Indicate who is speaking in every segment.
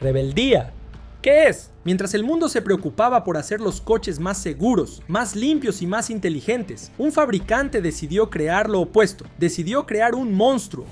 Speaker 1: Rebeldía. ¿Qué es? Mientras el mundo se preocupaba por hacer los coches más seguros, más limpios y más inteligentes, un fabricante decidió crear lo opuesto. Decidió crear un monstruo.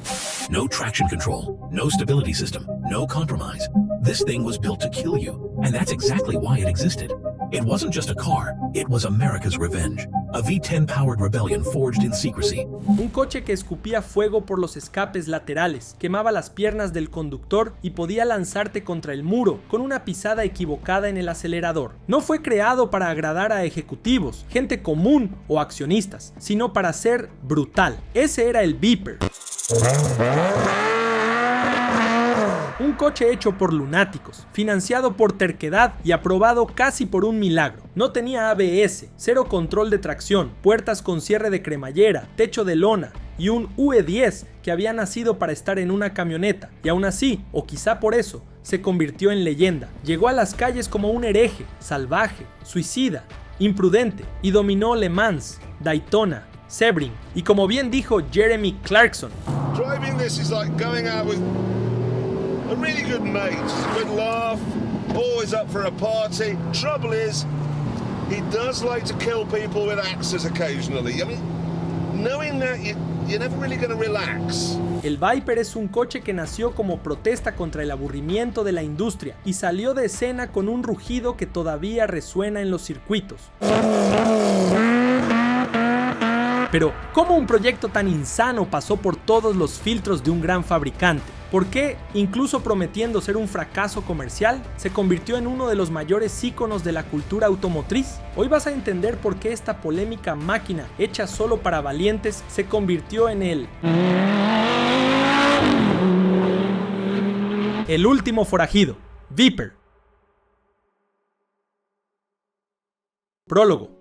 Speaker 2: No traction control, no stability system, no compromise. This thing was built to kill you, and that's exactly why it existed. It wasn't just a car, it was America's revenge. A V10-powered rebellion forged in secrecy.
Speaker 1: Un coche que escupía fuego por los escapes laterales, quemaba las piernas del conductor y podía lanzarte contra el muro con una pisada equivocada en el acelerador. No fue creado para agradar a ejecutivos, gente común o accionistas, sino para ser brutal. Ese era el Viper. Un coche hecho por lunáticos, financiado por terquedad y aprobado casi por un milagro. No tenía ABS, cero control de tracción, puertas con cierre de cremallera, techo de lona y un UE10 que había nacido para estar en una camioneta. Y aún así, o quizá por eso, se convirtió en leyenda. Llegó a las calles como un hereje, salvaje, suicida, imprudente y dominó Le Mans, Daytona, Sebring y como bien dijo Jeremy Clarkson,
Speaker 3: driving this is like going out with a really good mate, good laugh, always up for a party. Trouble is, he does like to kill people with axes occasionally. I mean, knowing that you're never really going to relax.
Speaker 1: El Viper es un coche que nació como protesta contra el aburrimiento de la industria y salió de escena con un rugido que todavía resuena en los circuitos. Pero, ¿cómo un proyecto tan insano pasó por todos los filtros de un gran fabricante? ¿Por qué, incluso prometiendo ser un fracaso comercial, se convirtió en uno de los mayores íconos de la cultura automotriz? Hoy vas a entender por qué esta polémica máquina, hecha solo para valientes, se convirtió en el último forajido, Viper. Prólogo.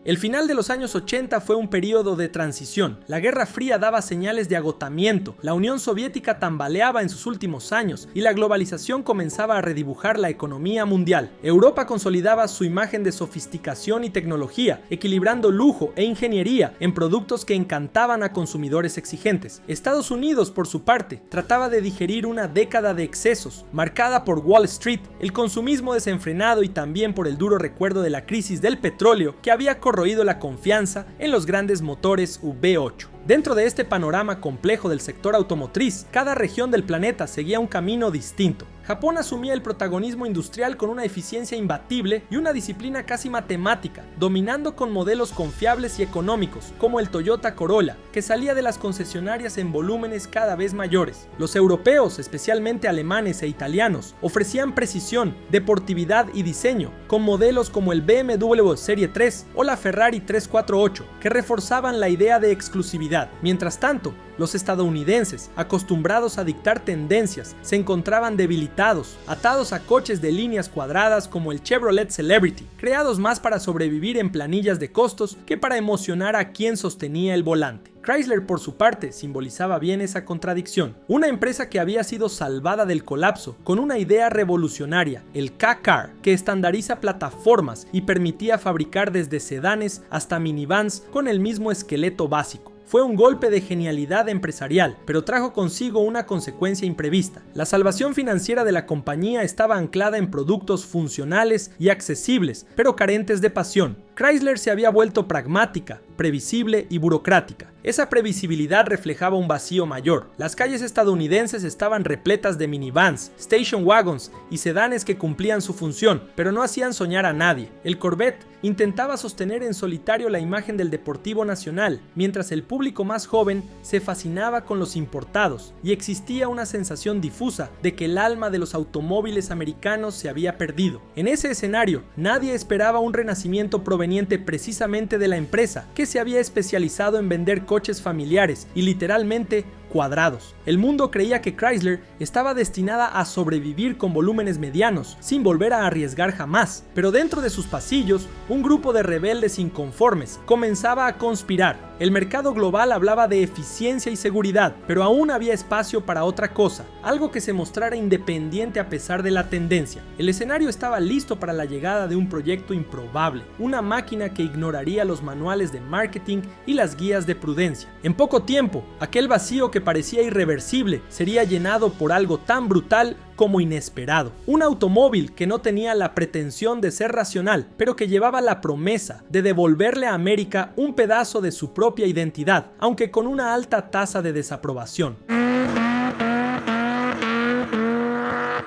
Speaker 1: El final de los años 80 fue un periodo de transición. La Guerra Fría daba señales de agotamiento, la Unión Soviética tambaleaba en sus últimos años y la globalización comenzaba a redibujar la economía mundial. Europa consolidaba su imagen de sofisticación y tecnología, equilibrando lujo e ingeniería en productos que encantaban a consumidores exigentes. Estados Unidos, por su parte, trataba de digerir una década de excesos, marcada por Wall Street, el consumismo desenfrenado y también por el duro recuerdo de la crisis del petróleo que había corroído la confianza en los grandes motores V8. Dentro de este panorama complejo del sector automotriz, cada región del planeta seguía un camino distinto. Japón asumía el protagonismo industrial con una eficiencia imbatible y una disciplina casi matemática, dominando con modelos confiables y económicos, como el Toyota Corolla, que salía de las concesionarias en volúmenes cada vez mayores. Los europeos, especialmente alemanes e italianos, ofrecían precisión, deportividad y diseño, con modelos como el BMW Serie 3 o la Ferrari 348, que reforzaban la idea de exclusividad. Mientras tanto, los estadounidenses, acostumbrados a dictar tendencias, se encontraban debilitados, atados a coches de líneas cuadradas como el Chevrolet Celebrity, creados más para sobrevivir en planillas de costos que para emocionar a quien sostenía el volante. Chrysler, por su parte, simbolizaba bien esa contradicción. Una empresa que había sido salvada del colapso con una idea revolucionaria, el K-Car, que estandariza plataformas y permitía fabricar desde sedanes hasta minivans con el mismo esqueleto básico. Fue un golpe de genialidad empresarial, pero trajo consigo una consecuencia imprevista. La salvación financiera de la compañía estaba anclada en productos funcionales y accesibles, pero carentes de pasión. Chrysler se había vuelto pragmática, previsible y burocrática. Esa previsibilidad reflejaba un vacío mayor. Las calles estadounidenses estaban repletas de minivans, station wagons y sedanes que cumplían su función, pero no hacían soñar a nadie. El Corvette intentaba sostener en solitario la imagen del deportivo nacional, mientras el público más joven se fascinaba con los importados, y existía una sensación difusa de que el alma de los automóviles americanos se había perdido. En ese escenario, nadie esperaba un renacimiento proveniente precisamente de la empresa, que se había especializado en vender coches familiares y literalmente cuadrados. El mundo creía que Chrysler estaba destinada a sobrevivir con volúmenes medianos, sin volver a arriesgar jamás, pero dentro de sus pasillos, un grupo de rebeldes inconformes comenzaba a conspirar. El mercado global hablaba de eficiencia y seguridad, pero aún había espacio para otra cosa, algo que se mostrara independiente a pesar de la tendencia. El escenario estaba listo para la llegada de un proyecto improbable, una máquina que ignoraría los manuales de marketing y las guías de prudencia. En poco tiempo, aquel vacío que que parecía irreversible sería llenado por algo tan brutal como inesperado. Un automóvil que no tenía la pretensión de ser racional, pero que llevaba la promesa de devolverle a América un pedazo de su propia identidad, aunque con una alta tasa de desaprobación.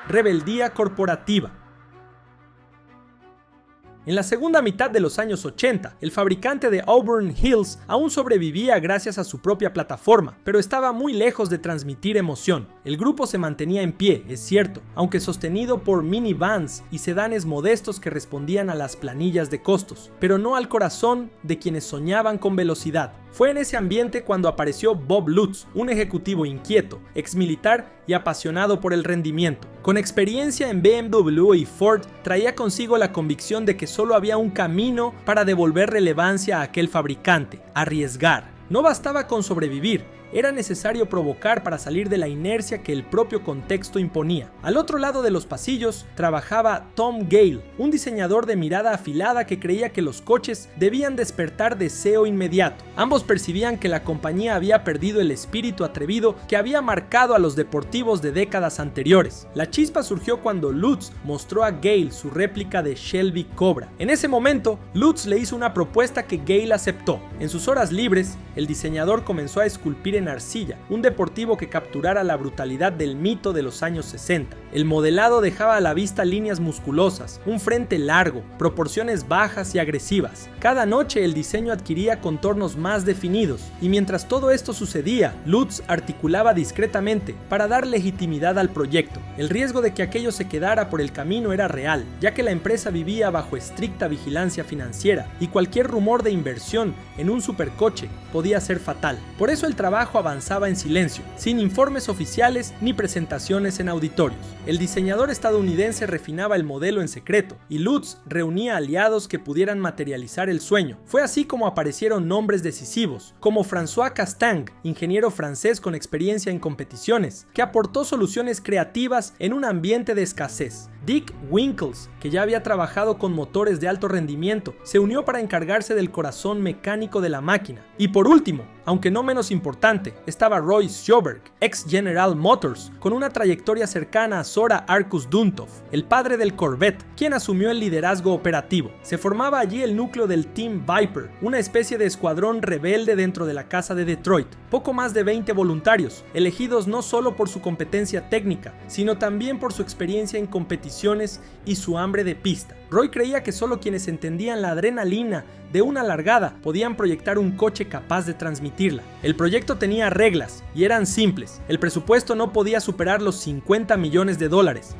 Speaker 1: Rebeldía corporativa. En la segunda mitad de los años 80, el fabricante de Auburn Hills aún sobrevivía gracias a su propia plataforma, pero estaba muy lejos de transmitir emoción. El grupo se mantenía en pie, es cierto, aunque sostenido por minivans y sedanes modestos que respondían a las planillas de costos, pero no al corazón de quienes soñaban con velocidad. Fue en ese ambiente cuando apareció Bob Lutz, un ejecutivo inquieto, exmilitar y apasionado por el rendimiento. Con experiencia en BMW y Ford, traía consigo la convicción de que solo había un camino para devolver relevancia a aquel fabricante: arriesgar. No bastaba con sobrevivir, era necesario provocar para salir de la inercia que el propio contexto imponía. Al otro lado de los pasillos trabajaba Tom Gale, un diseñador de mirada afilada que creía que los coches debían despertar deseo inmediato. Ambos percibían que la compañía había perdido el espíritu atrevido que había marcado a los deportivos de décadas anteriores. La chispa surgió cuando Lutz mostró a Gale su réplica de Shelby Cobra. En ese momento, Lutz le hizo una propuesta que Gale aceptó. En sus horas libres, el diseñador comenzó a esculpir en arcilla un deportivo que capturara la brutalidad del mito de los años 60. El modelado dejaba a la vista líneas musculosas, un frente largo, proporciones bajas y agresivas. Cada noche el diseño adquiría contornos más definidos, y mientras todo esto sucedía, Lutz articulaba discretamente para dar legitimidad al proyecto. El riesgo de que aquello se quedara por el camino era real, ya que la empresa vivía bajo estricta vigilancia financiera, y cualquier rumor de inversión en un supercoche podía ser fatal. Por eso el trabajo avanzaba en silencio, sin informes oficiales ni presentaciones en auditorios. El diseñador estadounidense refinaba el modelo en secreto, y Lutz reunía aliados que pudieran materializar el sueño. Fue así como aparecieron nombres decisivos, como François Castang, ingeniero francés con experiencia en competiciones, que aportó soluciones creativas en un ambiente de escasez. Dick Winkles, que ya había trabajado con motores de alto rendimiento, se unió para encargarse del corazón mecánico de la máquina. Y por último, aunque no menos importante, estaba Roy Sjoberg, ex General Motors, con una trayectoria cercana a Zora Arkus Duntov, el padre del Corvette, quien asumió el liderazgo operativo. Se formaba allí el núcleo del Team Viper, una especie de escuadrón rebelde dentro de la casa de Detroit. Poco más de 20 voluntarios, elegidos no solo por su competencia técnica, sino también por su experiencia en competiciones y su hambre de pista. Roy creía que solo quienes entendían la adrenalina de una largada podían proyectar un coche capaz de transmitirla. El proyecto tenía reglas y eran simples. El presupuesto no podía superar los $50 millones.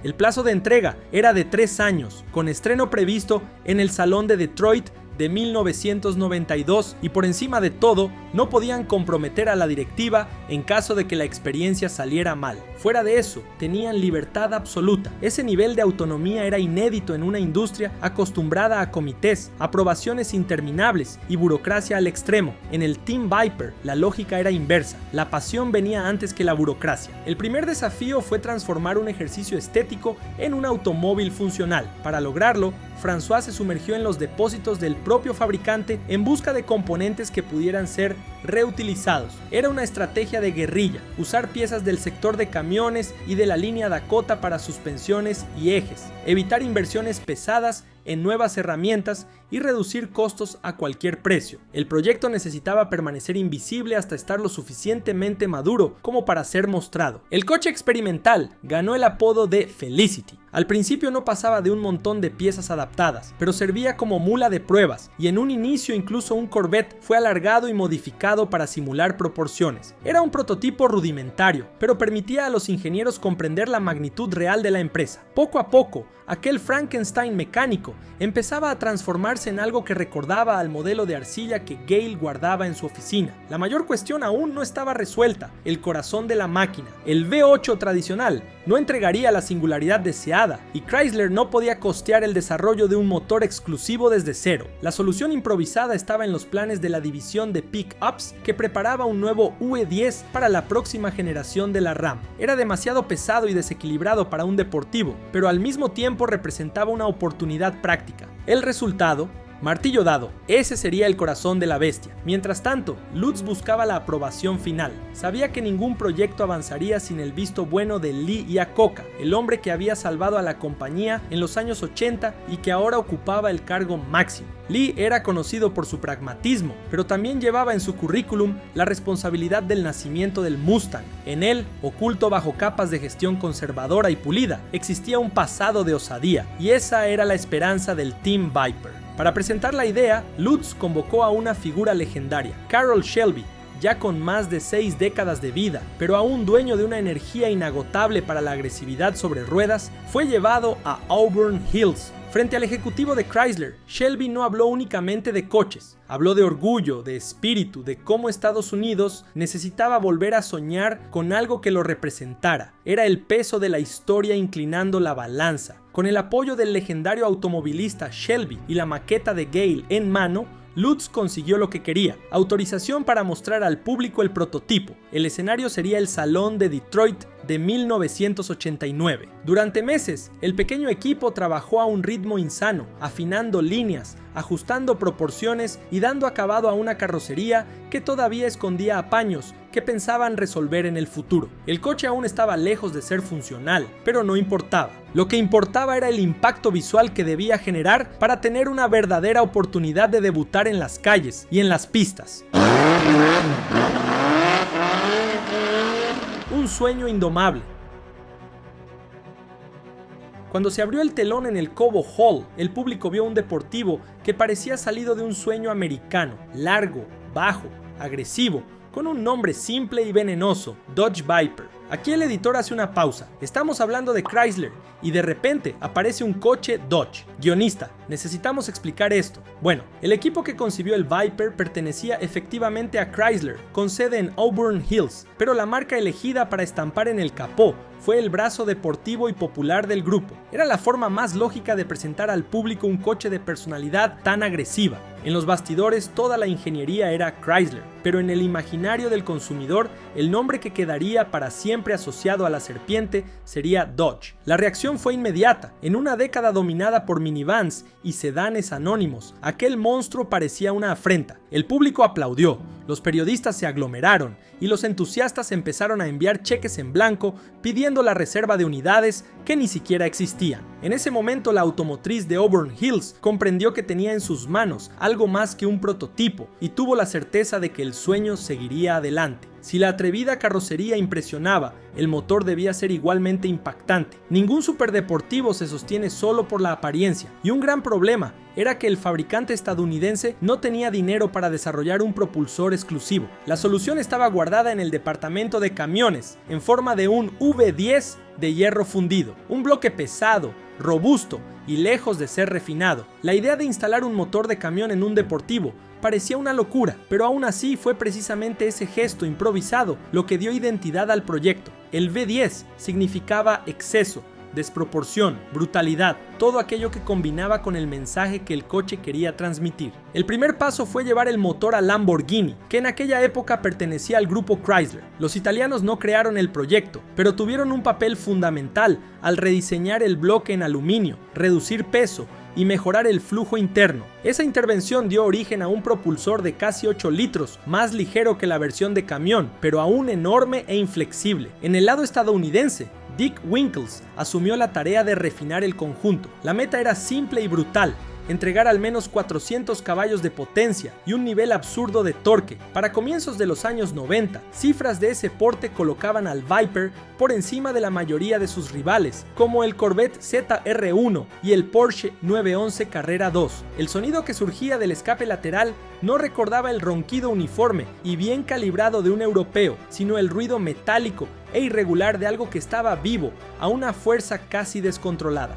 Speaker 1: El plazo de entrega era de 3 años, con estreno previsto en el Salón de Detroit de 1992, y por encima de todo, no podían comprometer a la directiva en caso de que la experiencia saliera mal. Fuera de eso, tenían libertad absoluta. Ese nivel de autonomía era inédito en una industria acostumbrada a comités, aprobaciones interminables y burocracia al extremo. En el Team Viper, la lógica era inversa. La pasión venía antes que la burocracia. El primer desafío fue transformar un ejercicio estético en un automóvil funcional. Para lograrlo, François se sumergió en los depósitos del propio fabricante en busca de componentes que pudieran ser reutilizados. Era una estrategia de guerrilla, usar piezas del sector de camiones y de la línea Dakota para suspensiones y ejes, evitar inversiones pesadas en nuevas herramientas y reducir costos a cualquier precio. El proyecto necesitaba permanecer invisible hasta estar lo suficientemente maduro como para ser mostrado. El coche experimental ganó el apodo de Felicity. Al principio no pasaba de un montón de piezas adaptadas, pero servía como mula de pruebas, y en un inicio incluso un Corvette fue alargado y modificado para simular proporciones. Era un prototipo rudimentario, pero permitía a los ingenieros comprender la magnitud real de la empresa. Poco a poco, aquel Frankenstein mecánico empezaba a transformarse en algo que recordaba al modelo de arcilla que Gale guardaba en su oficina. La mayor cuestión aún no estaba resuelta: el corazón de la máquina. El V8 tradicional no entregaría la singularidad deseada, y Chrysler no podía costear el desarrollo de un motor exclusivo desde cero. La solución improvisada estaba en los planes de la división de pick-ups, que preparaba un nuevo UE10 para la próxima generación de la Ram. Era demasiado pesado y desequilibrado para un deportivo, pero al mismo tiempo representaba una oportunidad práctica. El resultado Martillo dado, ese sería el corazón de la bestia. Mientras tanto, Lutz buscaba la aprobación final. Sabía que ningún proyecto avanzaría sin el visto bueno de Lee Iacocca, el hombre que había salvado a la compañía en los años 80 y que ahora ocupaba el cargo máximo. Lee era conocido por su pragmatismo, pero también llevaba en su currículum la responsabilidad del nacimiento del Mustang. En él, oculto bajo capas de gestión conservadora y pulida, existía un pasado de osadía, y esa era la esperanza del Team Viper. Para presentar la idea, Lutz convocó a una figura legendaria, Carroll Shelby, ya con más de 6 décadas de vida, pero aún dueño de una energía inagotable para la agresividad sobre ruedas, fue llevado a Auburn Hills. Frente al ejecutivo de Chrysler, Shelby no habló únicamente de coches, habló de orgullo, de espíritu, de cómo Estados Unidos necesitaba volver a soñar con algo que lo representara. Era el peso de la historia inclinando la balanza. Con el apoyo del legendario automovilista Shelby y la maqueta de Gale en mano, Lutz consiguió lo que quería: autorización para mostrar al público el prototipo. El escenario sería el Salón de Detroit de 1989. Durante meses, el pequeño equipo trabajó a un ritmo insano, afinando líneas, ajustando proporciones y dando acabado a una carrocería que todavía escondía apaños que pensaban resolver en el futuro. El coche aún estaba lejos de ser funcional, pero no importaba. Lo que importaba era el impacto visual que debía generar para tener una verdadera oportunidad de debutar en las calles y en las pistas. Un sueño indomable. Cuando se abrió el telón en el Cobo Hall, el público vio un deportivo que parecía salido de un sueño americano, largo, bajo, agresivo, con un nombre simple y venenoso: Dodge Viper. Aquí el editor hace una pausa. Estamos hablando de Chrysler y de repente aparece un coche Dodge. Guionista, necesitamos explicar esto. Bueno, el equipo que concibió el Viper pertenecía efectivamente a Chrysler, con sede en Auburn Hills, pero la marca elegida para estampar en el capó fue el brazo deportivo y popular del grupo. Era la forma más lógica de presentar al público un coche de personalidad tan agresiva. En los bastidores toda la ingeniería era Chrysler, pero en el imaginario del consumidor el nombre que quedaría para siempre asociado a la serpiente sería Dodge. La reacción fue inmediata. En una década dominada por minivans y sedanes anónimos, aquel monstruo parecía una afrenta. El público aplaudió, los periodistas se aglomeraron y los entusiastas empezaron a enviar cheques en blanco pidiendo la reserva de unidades que ni siquiera existían. En ese momento la automotriz de Auburn Hills comprendió que tenía en sus manos algo más que un prototipo y tuvo la certeza de que el sueño seguiría adelante. Si la atrevida carrocería impresionaba, el motor debía ser igualmente impactante. Ningún superdeportivo se sostiene solo por la apariencia, y un gran problema era que el fabricante estadounidense no tenía dinero para desarrollar un propulsor exclusivo. La solución estaba guardada en el departamento de camiones, en forma de un V10 de hierro fundido, un bloque pesado, robusto y lejos de ser refinado. La idea de instalar un motor de camión en un deportivo parecía una locura, pero aún así fue precisamente ese gesto improvisado lo que dio identidad al proyecto. El V10 significaba exceso, desproporción, brutalidad, todo aquello que combinaba con el mensaje que el coche quería transmitir. El primer paso fue llevar el motor a Lamborghini, que en aquella época pertenecía al grupo Chrysler. Los italianos no crearon el proyecto, pero tuvieron un papel fundamental al rediseñar el bloque en aluminio, reducir peso y mejorar el flujo interno. Esa intervención dio origen a un propulsor de casi 8 litros, más ligero que la versión de camión, pero aún enorme e inflexible. En el lado estadounidense, Dick Winkles asumió la tarea de refinar el conjunto. La meta era simple y brutal: entregar al menos 400 caballos de potencia y un nivel absurdo de torque. Para comienzos de los años 90, cifras de ese porte colocaban al Viper por encima de la mayoría de sus rivales, como el Corvette ZR1 y el Porsche 911 Carrera 2. El sonido que surgía del escape lateral no recordaba el ronquido uniforme y bien calibrado de un europeo, sino el ruido metálico e irregular de algo que estaba vivo, a una fuerza casi descontrolada.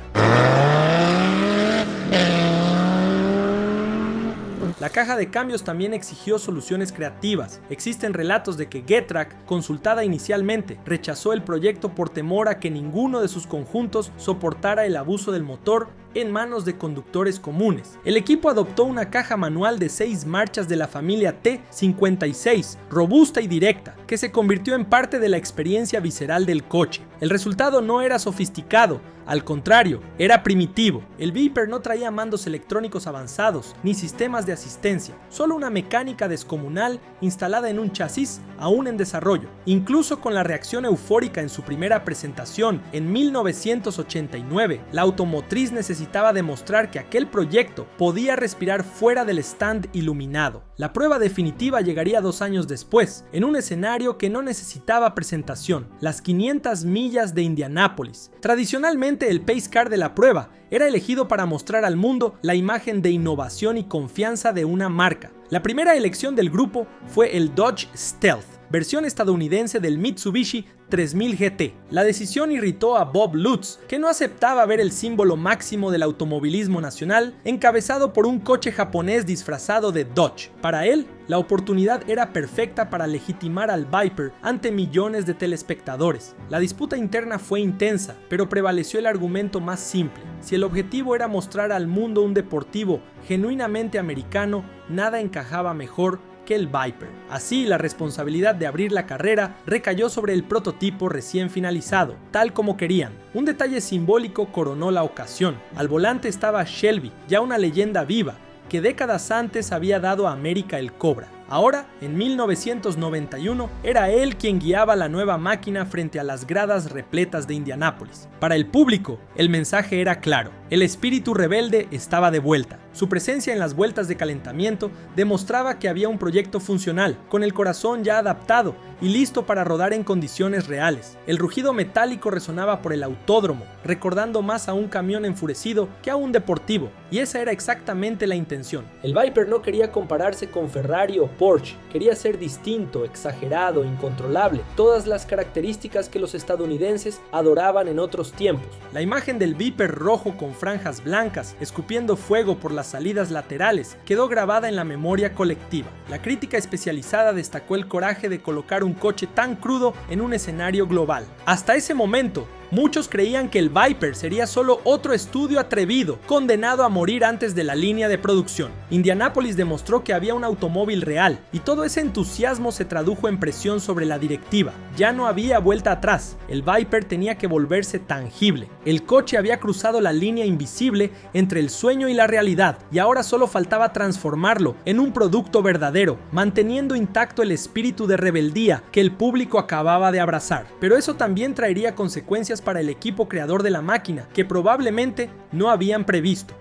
Speaker 1: La caja de cambios también exigió soluciones creativas. Existen relatos de que Getrack, consultada inicialmente, rechazó el proyecto por temor a que ninguno de sus conjuntos soportara el abuso del motor en manos de conductores comunes. El equipo adoptó una caja manual de 6 marchas de la familia T56, robusta y directa, que se convirtió en parte de la experiencia visceral del coche. El resultado no era sofisticado, al contrario, era primitivo. El Viper no traía mandos electrónicos avanzados ni sistemas de asistencia, solo una mecánica descomunal instalada en un chasis aún en desarrollo. Incluso con la reacción eufórica en su primera presentación en 1989, la automotriz necesitaba demostrar que aquel proyecto podía respirar fuera del stand iluminado. La prueba definitiva llegaría 2 años después, en un escenario que no necesitaba presentación, las 500 millas de Indianápolis. Tradicionalmente, el pace car de la prueba era elegido para mostrar al mundo la imagen de innovación y confianza de una marca. La primera elección del grupo fue el Dodge Stealth, versión estadounidense del Mitsubishi 3000 GT. La decisión irritó a Bob Lutz, que no aceptaba ver el símbolo máximo del automovilismo nacional encabezado por un coche japonés disfrazado de Dodge. Para él, la oportunidad era perfecta para legitimar al Viper ante millones de telespectadores. La disputa interna fue intensa, pero prevaleció el argumento más simple. Si el objetivo era mostrar al mundo un deportivo genuinamente americano, nada encajaba mejor que el Viper. Así, la responsabilidad de abrir la carrera recayó sobre el prototipo recién finalizado, tal como querían. Un detalle simbólico coronó la ocasión. Al volante estaba Shelby, ya una leyenda viva, que décadas antes había dado a América el Cobra. Ahora, en 1991, era él quien guiaba la nueva máquina frente a las gradas repletas de Indianápolis. Para el público, el mensaje era claro: el espíritu rebelde estaba de vuelta. Su presencia en las vueltas de calentamiento demostraba que había un proyecto funcional, con el corazón ya adaptado y listo para rodar en condiciones reales. El rugido metálico resonaba por el autódromo, recordando más a un camión enfurecido que a un deportivo, y esa era exactamente la intención. El Viper no quería compararse con Ferrari o Porsche, quería ser distinto, exagerado, incontrolable, todas las características que los estadounidenses adoraban en otros tiempos. La imagen del Viper rojo con franjas blancas, escupiendo fuego por las salidas laterales, quedó grabada en la memoria colectiva. La crítica especializada destacó el coraje de colocar un coche tan crudo en un escenario global. Hasta ese momento, muchos creían que el Viper sería solo otro estudio atrevido, condenado a morir antes de la línea de producción. Indianápolis demostró que había un automóvil real, y todo ese entusiasmo se tradujo en presión sobre la directiva. Ya no había vuelta atrás, el Viper tenía que volverse tangible. El coche había cruzado la línea invisible entre el sueño y la realidad, y ahora solo faltaba transformarlo en un producto verdadero, manteniendo intacto el espíritu de rebeldía que el público acababa de abrazar. Pero eso también traería consecuencias para el equipo creador de la máquina, que probablemente no habían previsto.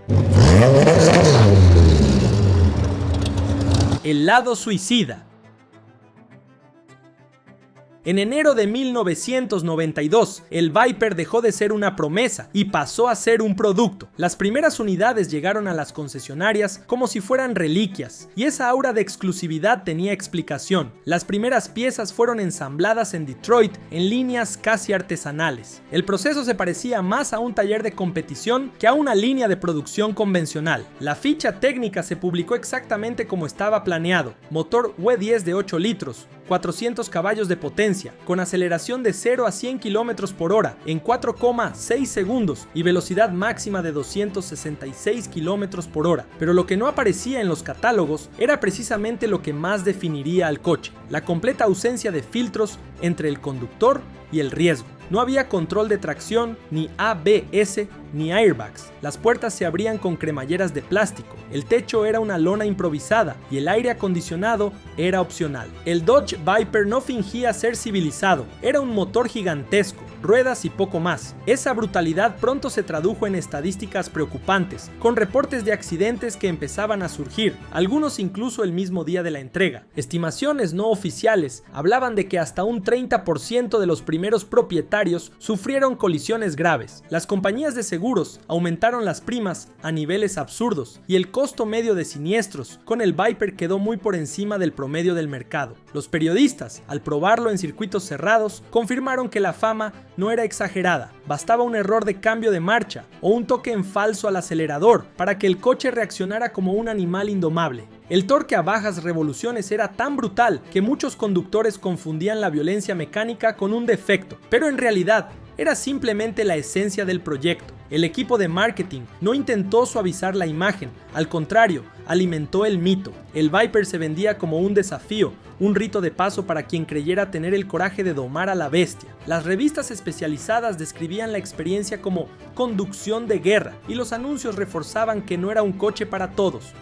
Speaker 1: El lado suicida. En enero de 1992, el Viper dejó de ser una promesa y pasó a ser un producto. Las primeras unidades llegaron a las concesionarias como si fueran reliquias, y esa aura de exclusividad tenía explicación. Las primeras piezas fueron ensambladas en Detroit en líneas casi artesanales. El proceso se parecía más a un taller de competición que a una línea de producción convencional. La ficha técnica se publicó exactamente como estaba planeado: motor W10 de 8 litros, 400 caballos de potencia, con aceleración de 0 a 100 km por hora en 4,6 segundos y velocidad máxima de 266 km por hora. Pero lo que no aparecía en los catálogos era precisamente lo que más definiría al coche: la completa ausencia de filtros entre el conductor y el riesgo. No había control de tracción, ni ABS, ni airbags. Las puertas se abrían con cremalleras de plástico, el techo era una lona improvisada y el aire acondicionado era opcional. El Dodge Viper no fingía ser civilizado, era un motor gigantesco, ruedas y poco más. Esa brutalidad pronto se tradujo en estadísticas preocupantes, con reportes de accidentes que empezaban a surgir, algunos incluso el mismo día de la entrega. Estimaciones no oficiales hablaban de que hasta un 30% de los primeros propietarios sufrieron colisiones graves. Las compañías de seguros aumentaron las primas a niveles absurdos y el costo medio de siniestros con el Viper quedó muy por encima del promedio del mercado. Los periodistas, al probarlo en circuitos cerrados, confirmaron que la fama no era exagerada. Bastaba un error de cambio de marcha o un toque en falso al acelerador para que el coche reaccionara como un animal indomable. El torque a bajas revoluciones era tan brutal que muchos conductores confundían la violencia mecánica con un defecto, pero en realidad era simplemente la esencia del proyecto. El equipo de marketing no intentó suavizar la imagen, al contrario, alimentó el mito. El Viper se vendía como un desafío, un rito de paso para quien creyera tener el coraje de domar a la bestia. Las revistas especializadas describían la experiencia como conducción de guerra y los anuncios reforzaban que no era un coche para todos.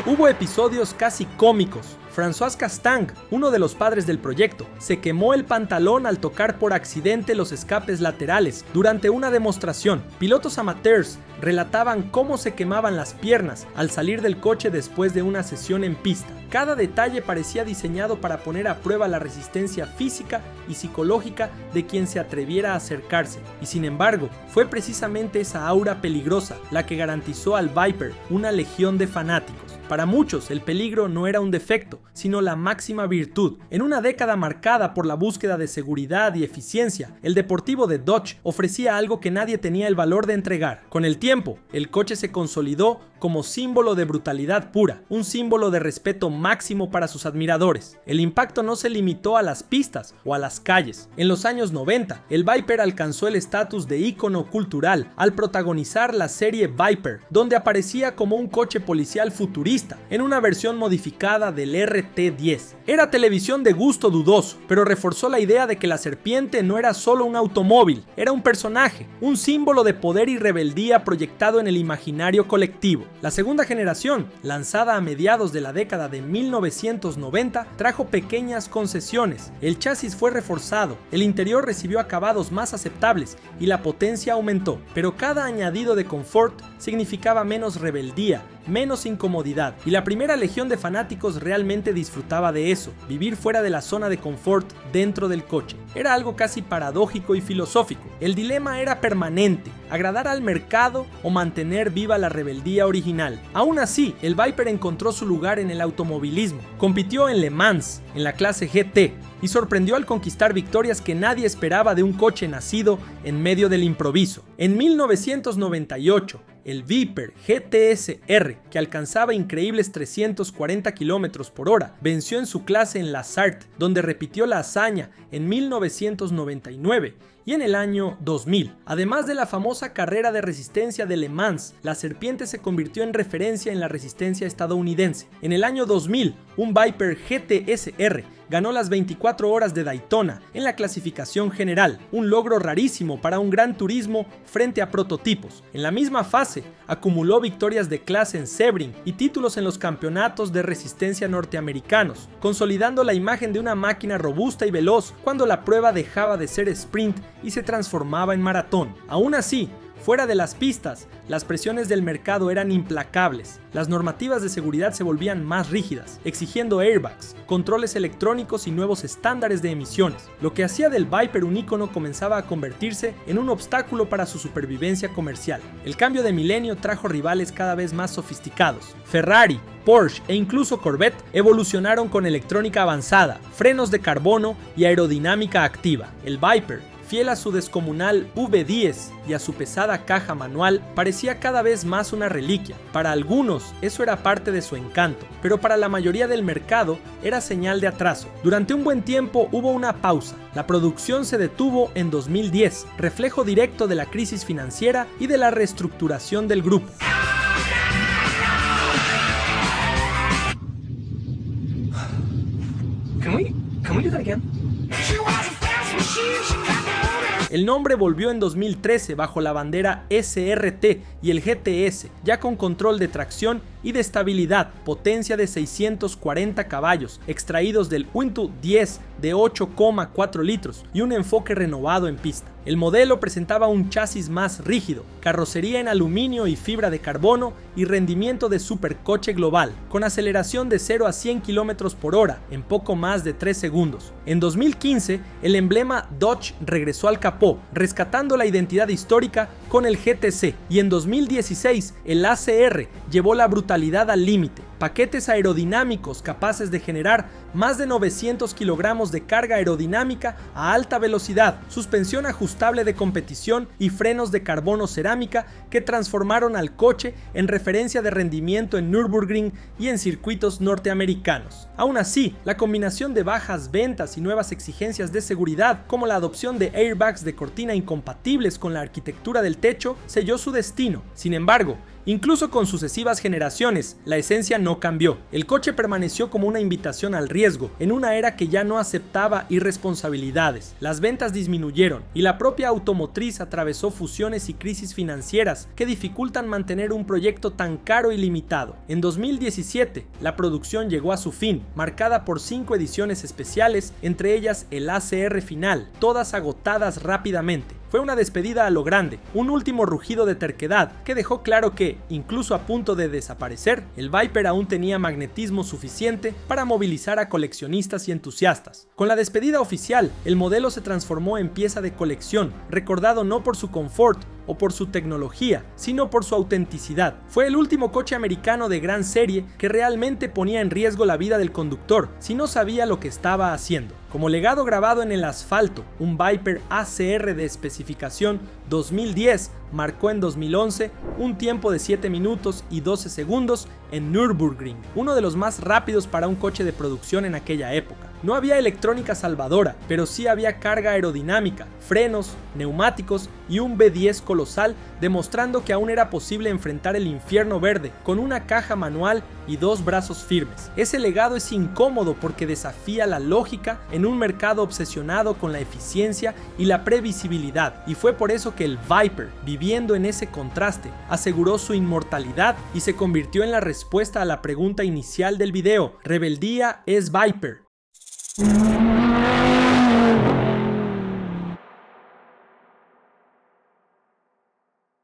Speaker 1: Hubo episodios casi cómicos. François Castang, uno de los padres del proyecto, se quemó el pantalón al tocar por accidente los escapes laterales durante una demostración. Pilotos amateurs relataban cómo se quemaban las piernas al salir del coche después de una sesión en pista. Cada detalle parecía diseñado para poner a prueba la resistencia física y psicológica de quien se atreviera a acercarse. Y sin embargo, fue precisamente esa aura peligrosa la que garantizó al Viper una legión de fanáticos. Para muchos, el peligro no era un defecto, sino la máxima virtud. En una década marcada por la búsqueda de seguridad y eficiencia, el deportivo de Dodge ofrecía algo que nadie tenía el valor de entregar. Con el tiempo, el coche se consolidó como símbolo de brutalidad pura, un símbolo de respeto máximo para sus admiradores. El impacto no se limitó a las pistas o a las calles. En los años 90, el Viper alcanzó el estatus de ícono cultural al protagonizar la serie Viper, donde aparecía como un coche policial futurista, en una versión modificada del RT-10. Era televisión de gusto dudoso, pero reforzó la idea de que la serpiente no era solo un automóvil, era un personaje, un símbolo de poder y rebeldía proyectado en el imaginario colectivo. La segunda generación, lanzada a mediados de la década de 1990, trajo pequeñas concesiones. El chasis fue reforzado, el interior recibió acabados más aceptables y la potencia aumentó, pero cada añadido de confort significaba menos rebeldía, menos incomodidad, y la primera legión de fanáticos realmente disfrutaba de eso, vivir fuera de la zona de confort dentro del coche. Era algo casi paradójico y filosófico. El dilema era permanente, agradar al mercado o mantener viva la rebeldía original. Aún así, el Viper encontró su lugar en el automovilismo, compitió en Le Mans, en la clase GT, y sorprendió al conquistar victorias que nadie esperaba de un coche nacido en medio del improviso. En 1998, el Viper GTS-R, que alcanzaba increíbles 340 km por hora, venció en su clase en La Sarthe, donde repitió la hazaña en 1999 y en el año 2000. Además de la famosa carrera de resistencia de Le Mans, la serpiente se convirtió en referencia en la resistencia estadounidense. En el año 2000, un Viper GTS-R ganó las 24 horas de Daytona en la clasificación general, un logro rarísimo para un gran turismo frente a prototipos. En la misma fase, acumuló victorias de clase en Sebring y títulos en los campeonatos de resistencia norteamericanos, consolidando la imagen de una máquina robusta y veloz cuando la prueba dejaba de ser sprint y se transformaba en maratón. Aún así, fuera de las pistas, las presiones del mercado eran implacables. Las normativas de seguridad se volvían más rígidas, exigiendo airbags, controles electrónicos y nuevos estándares de emisiones. Lo que hacía del Viper un ícono comenzaba a convertirse en un obstáculo para su supervivencia comercial. El cambio de milenio trajo rivales cada vez más sofisticados. Ferrari, Porsche e incluso Corvette evolucionaron con electrónica avanzada, frenos de carbono y aerodinámica activa. El Viper, fiel a su descomunal V10 y a su pesada caja manual, parecía cada vez más una reliquia. Para algunos eso era parte de su encanto, pero para la mayoría del mercado era señal de atraso. Durante un buen tiempo hubo una pausa. La producción se detuvo en 2010, reflejo directo de la crisis financiera y de la reestructuración del grupo.
Speaker 4: Can we do that again?
Speaker 1: El nombre volvió en 2013 bajo la bandera SRT y el GTS, ya con control de tracción y de estabilidad, potencia de 640 caballos, extraídos del Untu 10 de 8,4 litros y un enfoque renovado en pista. El modelo presentaba un chasis más rígido, carrocería en aluminio y fibra de carbono y rendimiento de supercoche global, con aceleración de 0 a 100 km por hora en poco más de 3 segundos. En 2015, el emblema Dodge regresó al capó, rescatando la identidad histórica con el GTC, y en 2016 el ACR llevó la brutalidad al límite, paquetes aerodinámicos capaces de generar más de 900 kilogramos de carga aerodinámica a alta velocidad, suspensión ajustable de competición y frenos de carbono cerámica que transformaron al coche en referencia de rendimiento en Nürburgring y en circuitos norteamericanos. Aún así, la combinación de bajas ventas y nuevas exigencias de seguridad, como la adopción de airbags de cortina incompatibles con la arquitectura del techo, selló su destino. Sin embargo, incluso con sucesivas generaciones, la esencia no cambió. El coche permaneció como una invitación al riesgo, en una era que ya no aceptaba irresponsabilidades. Las ventas disminuyeron y la propia automotriz atravesó fusiones y crisis financieras que dificultan mantener un proyecto tan caro y limitado. En 2017, la producción llegó a su fin, marcada por 5 ediciones especiales, entre ellas el ACR final, todas agotadas rápidamente. Fue una despedida a lo grande, un último rugido de terquedad que dejó claro que, incluso a punto de desaparecer, el Viper aún tenía magnetismo suficiente para movilizar a coleccionistas y entusiastas. Con la despedida oficial, el modelo se transformó en pieza de colección, recordado no por su confort o por su tecnología, sino por su autenticidad. Fue el último coche americano de gran serie que realmente ponía en riesgo la vida del conductor si no sabía lo que estaba haciendo. Como legado grabado en el asfalto, un Viper ACR de especificación 2010 marcó en 2011 un tiempo de 7 minutos y 12 segundos en Nürburgring, uno de los más rápidos para un coche de producción en aquella época. No había electrónica salvadora, pero sí había carga aerodinámica, frenos, neumáticos y un V10 colosal, demostrando que aún era posible enfrentar el infierno verde con una caja manual y 2 brazos firmes. Ese legado es incómodo porque desafía la lógica en un mercado obsesionado con la eficiencia y la previsibilidad, y fue por eso que el Viper, viviendo en ese contraste, aseguró su inmortalidad y se convirtió en la respuesta a la pregunta inicial del video: ¿rebeldía es Viper?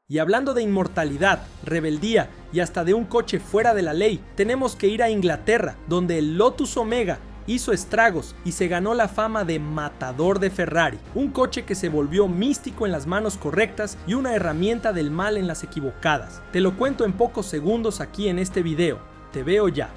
Speaker 1: Y hablando de inmortalidad, rebeldía y hasta de un coche fuera de la ley, tenemos que ir a Inglaterra, donde el Lotus Omega hizo estragos y se ganó la fama de matador de Ferrari, un coche que se volvió místico en las manos correctas y una herramienta del mal en las equivocadas. Te lo cuento en pocos segundos aquí en este video. Te veo ya.